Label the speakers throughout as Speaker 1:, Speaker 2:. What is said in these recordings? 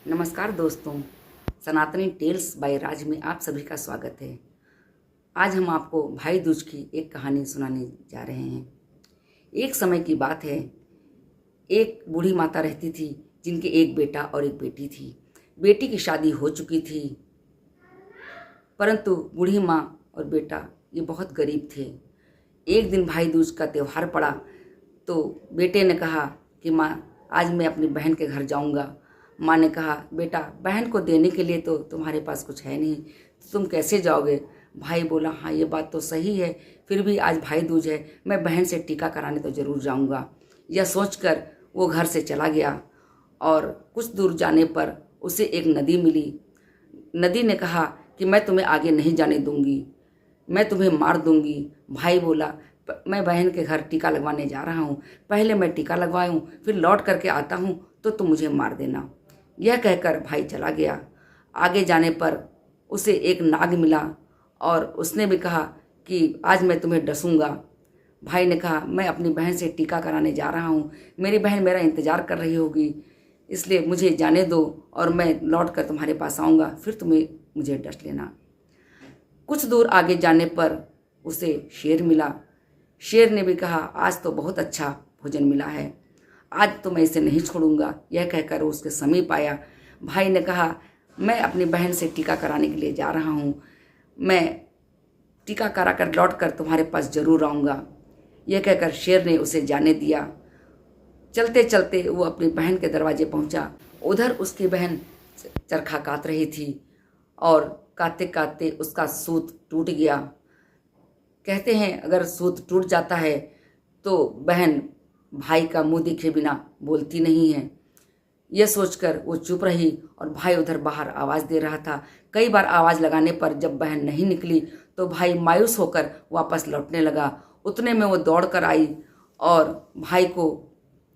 Speaker 1: नमस्कार दोस्तों, सनातनी टेल्स बाय राज में आप सभी का स्वागत है। आज हम आपको भाई दूज की एक कहानी सुनाने जा रहे हैं। एक समय की बात है, एक बूढ़ी माता रहती थी जिनके एक बेटा और एक बेटी थी। बेटी की शादी हो चुकी थी, परंतु बूढ़ी माँ और बेटा ये बहुत गरीब थे। एक दिन भाई दूज का त्यौहार पड़ा तो बेटे ने कहा कि माँ, आज मैं अपनी बहन के घर जाऊँगा। माँ ने कहा, बेटा, बहन को देने के लिए तो तुम्हारे पास कुछ है नहीं, तो तुम कैसे जाओगे? भाई बोला, हाँ ये बात तो सही है, फिर भी आज भाई दूज है, मैं बहन से टीका कराने तो ज़रूर जाऊँगा। यह सोचकर वो घर से चला गया और कुछ दूर जाने पर उसे एक नदी मिली। नदी ने कहा कि मैं तुम्हें आगे नहीं जाने दूंगी, मैं तुम्हें मार दूंगी। भाई बोला, मैं बहन के घर टीका लगवाने जा रहा हूँ, पहले मैं टीका लगवाऊँ, फिर लौट करके आता हूँ तो तुम मुझे मार देना। यह कहकर भाई चला गया। आगे जाने पर उसे एक नाग मिला और उसने भी कहा कि आज मैं तुम्हें डसूंगा। भाई ने कहा, मैं अपनी बहन से टीका कराने जा रहा हूँ, मेरी बहन मेरा इंतज़ार कर रही होगी, इसलिए मुझे जाने दो और मैं लौट कर तुम्हारे पास आऊँगा, फिर तुम्हें मुझे डस लेना। कुछ दूर आगे जाने पर उसे शेर मिला। शेर ने भी कहा, आज तो बहुत अच्छा भोजन मिला है, आज तो मैं इसे नहीं छोड़ूंगा। यह कहकर उसके समीप आया। भाई ने कहा, मैं अपनी बहन से टीका कराने के लिए जा रहा हूँ, मैं टीका करा कर लौट कर तुम्हारे पास जरूर आऊँगा। यह कहकर शेर ने उसे जाने दिया। चलते चलते वो अपनी बहन के दरवाजे पहुँचा। उधर उसकी बहन चरखा काट रही थी और काटते काटते उसका सूत टूट गया। कहते हैं अगर सूत टूट जाता है तो बहन भाई का मुंह दिखे बिना बोलती नहीं है। यह सोचकर वो चुप रही और भाई उधर बाहर आवाज़ दे रहा था। कई बार आवाज़ लगाने पर जब बहन नहीं निकली तो भाई मायूस होकर वापस लौटने लगा। उतने में वो दौड़ कर आई और भाई को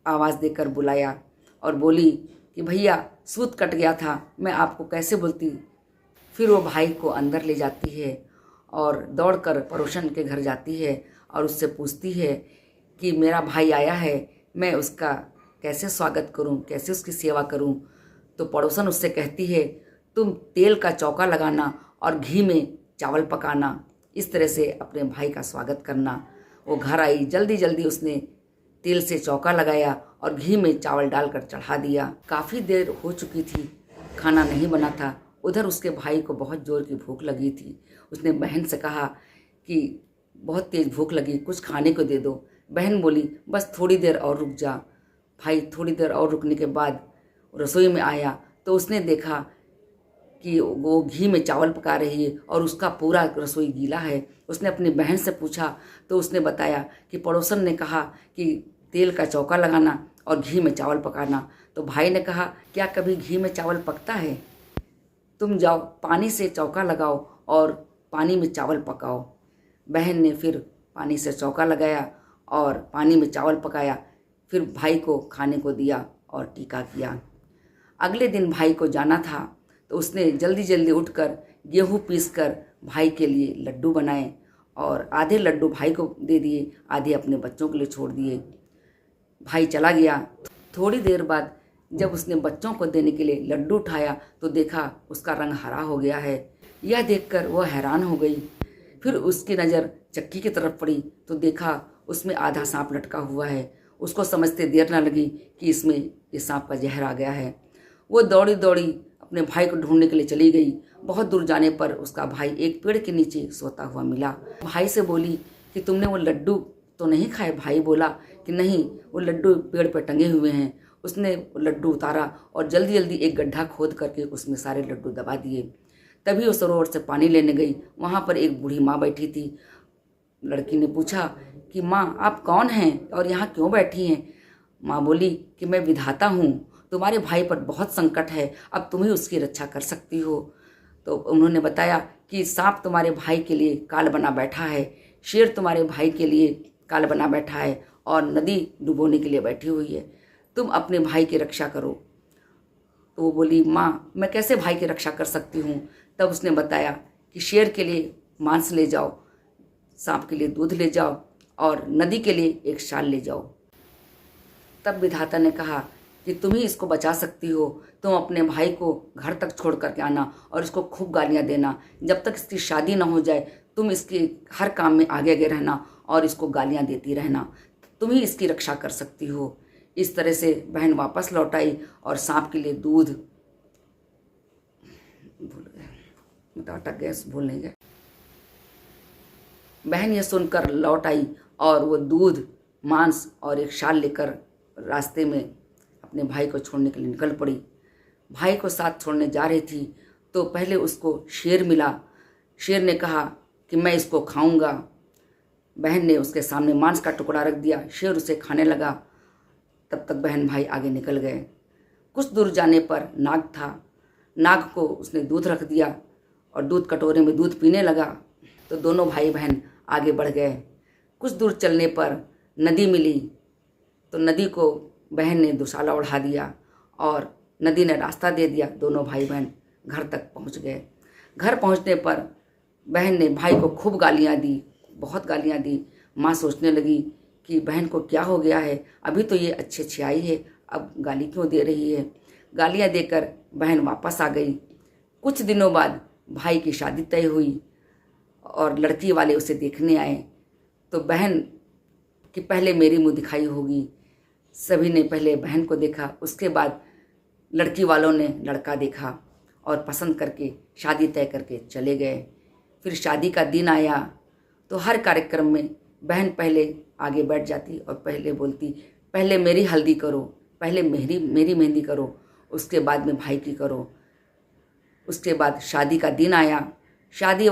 Speaker 1: आवाज़ देकर बुलाया और बोली कि भैया, सूत कट गया था, मैं आपको कैसे बोलती। फिर वो भाई को अंदर ले जाती है और दौड़कर पड़ोसन के घर जाती है और उससे पूछती है कि मेरा भाई आया है, मैं उसका कैसे स्वागत करूं, कैसे उसकी सेवा करूं। तो पड़ोसन उससे कहती है, तुम तेल का चौका लगाना और घी में चावल पकाना, इस तरह से अपने भाई का स्वागत करना। वो घर आई, जल्दी जल्दी उसने तेल से चौका लगाया और घी में चावल डालकर चढ़ा दिया। काफ़ी देर हो चुकी थी, खाना नहीं बना था। उधर उसके भाई को बहुत जोर की भूख लगी थी। उसने बहन से कहा कि बहुत तेज़ भूख लगी, कुछ खाने को दे दो। बहन बोली, बस थोड़ी देर और रुक जा। भाई थोड़ी देर और रुकने के बाद रसोई में आया तो उसने देखा कि वो घी में चावल पका रही है और उसका पूरा रसोई गीला है। उसने अपनी बहन से पूछा तो उसने बताया कि पड़ोसन ने कहा कि तेल का चौका लगाना और घी में चावल पकाना। तो भाई ने कहा, क्या कभी घी में चावल पकता है? तुम जाओ, पानी से चौका लगाओ और पानी में चावल पकाओ। बहन ने फिर पानी से चौका लगाया और पानी में चावल पकाया, फिर भाई को खाने को दिया और टीका किया। अगले दिन भाई को जाना था तो उसने जल्दी जल्दी उठकर गेहूँ पीसकर भाई के लिए लड्डू बनाए और आधे लड्डू भाई को दे दिए, आधे अपने बच्चों के लिए छोड़ दिए। भाई चला गया। थोड़ी देर बाद जब उसने बच्चों को देने के लिए लड्डू उठाया तो देखा उसका रंग हरा हो गया है। यह देखकर वह हैरान हो गई। फिर उसकी नज़र चक्की की तरफ पड़ी तो देखा उसमें आधा सांप लटका हुआ है। उसको समझते देर न लगी कि इसमें ये सांप का जहर आ गया है। वो दौड़ी दौड़ी अपने भाई को ढूंढने के लिए चली गई। बहुत दूर जाने पर उसका भाई एक पेड़ के नीचे सोता हुआ मिला। भाई से बोली कि तुमने वो लड्डू तो नहीं खाए? भाई बोला कि नहीं, वो लड्डू पेड़ पर टंगे हुए हैं। उसने लड्डू उतारा और जल्दी जल्दी एक गड्ढा खोद करके उसमें सारे लड्डू दबा दिए। तभी वो सरोवर से पानी लेने गई। वहाँ पर एक बूढ़ी माँ बैठी थी। लड़की ने पूछा कि माँ, आप कौन हैं और यहाँ क्यों बैठी हैं? माँ बोली कि मैं विधाता हूँ, तुम्हारे भाई पर बहुत संकट है, अब तुम ही उसकी रक्षा कर सकती हो। तो उन्होंने बताया कि सांप तुम्हारे भाई के लिए काल बना बैठा है, शेर तुम्हारे भाई के लिए काल बना बैठा है और नदी डुबोने के लिए बैठी हुई है, तुम अपने भाई की रक्षा करो। तो वो बोली, माँ, मैं कैसे भाई की रक्षा कर सकती हूँ? तब उसने बताया कि शेर के लिए मांस ले जाओ, सांप के लिए दूध ले जाओ और नदी के लिए एक शाल ले जाओ। तब विधाता ने कहा कि तुम ही इसको बचा सकती हो, तुम अपने भाई को घर तक छोड़ करके आना और इसको खूब गालियाँ देना। जब तक इसकी शादी ना हो जाए तुम इसके हर काम में आगे आगे रहना और इसको गालियाँ देती रहना, तुम ही इसकी रक्षा कर सकती हो। इस तरह से बहन वापस लौट आई और सांप के लिए दूध, भूल गए, अटक गए, भूल नहीं गए। बहन ये सुनकर लौट आई और वो दूध, मांस और एक शाल लेकर रास्ते में अपने भाई को छोड़ने के लिए निकल पड़ी। भाई को साथ छोड़ने जा रही थी तो पहले उसको शेर मिला। शेर ने कहा कि मैं इसको खाऊंगा। बहन ने उसके सामने मांस का टुकड़ा रख दिया, शेर उसे खाने लगा। तब तक बहन भाई आगे निकल गए। कुछ दूर जाने पर नाग था। नाग को उसने दूध रख दिया और दूध कटोरे में दूध पीने लगा। तो दोनों भाई बहन आगे बढ़ गए। कुछ दूर चलने पर नदी मिली तो नदी को बहन ने दुशाला उड़ा दिया और नदी ने रास्ता दे दिया। दोनों भाई बहन घर तक पहुंच गए। घर पहुंचने पर बहन ने भाई को खूब गालियां दी, बहुत गालियां दी। माँ सोचने लगी कि बहन को क्या हो गया है, अभी तो ये अच्छे अच्छे आई है, अब गाली क्यों दे रही है। गालियां देकर बहन वापस आ गई। कुछ दिनों बाद भाई की शादी तय हुई और लड़की वाले उसे देखने आए। तो बहन कि पहले मेरी मुँह दिखाई होगी, सभी ने पहले बहन को देखा, उसके बाद लड़की वालों ने लड़का देखा और पसंद करके शादी तय करके चले गए। फिर शादी का दिन आया तो हर कार्यक्रम में बहन पहले आगे बैठ जाती और पहले बोलती, पहले मेरी हल्दी करो, पहले मेरी मेहंदी करो, उसके बाद में भाई की करो। उसके बाद शादी का दिन आया। शादी